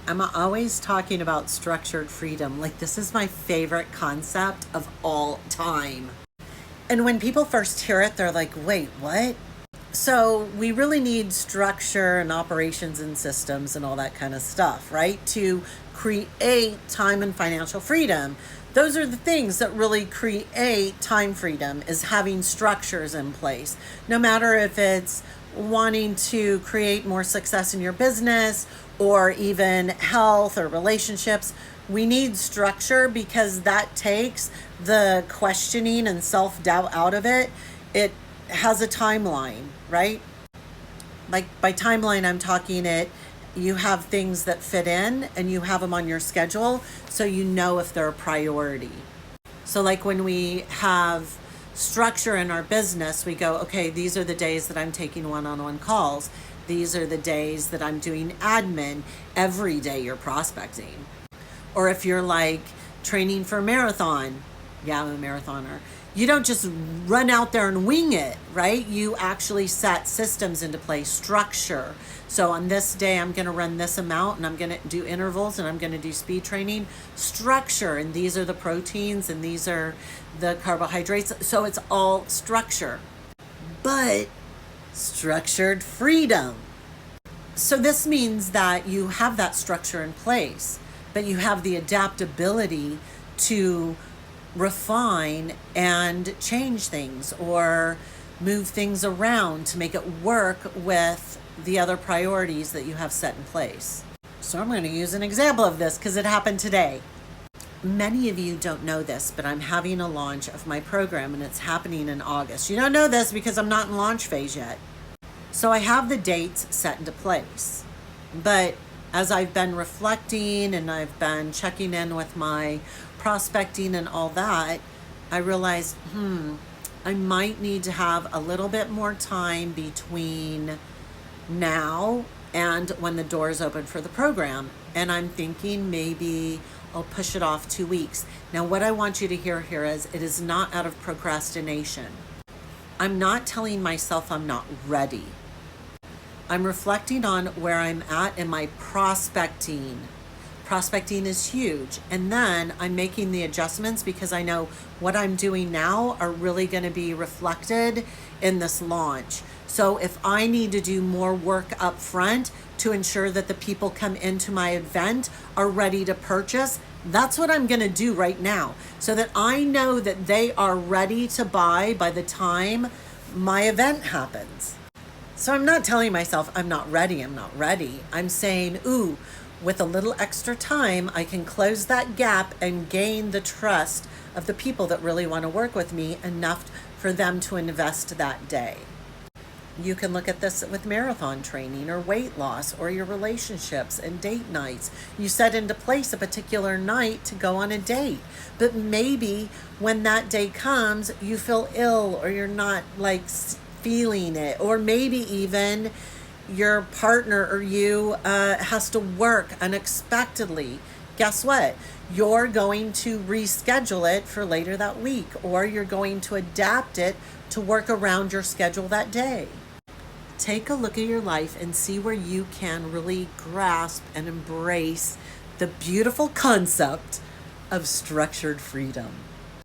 I'm always talking about structured freedom. Like, this is my favorite concept of all time. And when people first hear it, they're like, wait, what? So, we really need structure and operations and systems and all that kind of stuff, right? To create time and financial freedom. Those are the things that really create time freedom, is having structures in place. No matter if it's wanting to create more success in your business or even health or relationships, we need structure because that takes the questioning and self-doubt out of it. It has a timeline, right? Like, by timeline, I'm talking you have things that fit in and you have them on your schedule so you know if they're a priority. So, like, when we have structure in our business, we go, okay, these are the days that I'm taking one-on-one calls. These are the days that I'm doing admin. Every day you're prospecting. Or if you're like training for a marathon, yeah, I'm a marathoner. You don't just run out there and wing it, right? You actually set systems into place, structure. So on this day, I'm going to run this amount and I'm going to do intervals and I'm going to do speed training. Structure, and these are the proteins and these are the carbohydrates. So it's all structure, but structured freedom. So this means that you have that structure in place, but you have the adaptability to refine and change things or move things around to make it work with the other priorities that you have set in place. So I'm going to use an example of this because it happened today. Many of you don't know this, but I'm having a launch of my program and it's happening in August. You don't know this because I'm not in launch phase yet. So I have the dates set into place. But as I've been reflecting and I've been checking in with my prospecting and all that, I realized, I might need to have a little bit more time between now and when the doors open for the program. And I'm thinking maybe I'll push it off 2 weeks. Now, what I want you to hear here is it is not out of procrastination. I'm not telling myself I'm not ready. I'm reflecting on where I'm at in my prospecting. Prospecting is huge. And then I'm making the adjustments because I know what I'm doing now are really going to be reflected in this launch. So if I need to do more work up front to ensure that the people come into my event are ready to purchase, that's what I'm going to do right now so that I know that they are ready to buy by the time my event happens. So I'm not telling myself I'm not ready. I'm saying, with a little extra time, I can close that gap and gain the trust of the people that really want to work with me enough for them to invest that day. You can look at this with marathon training or weight loss or your relationships and date nights. You set into place a particular night to go on a date, but maybe when that day comes, you feel ill or you're not feeling it, or maybe even your partner or you has to work unexpectedly. Guess what? You're going to reschedule it for later that week, or you're going to adapt it to work around your schedule that day. Take a look at your life and see where you can really grasp and embrace the beautiful concept of structured freedom.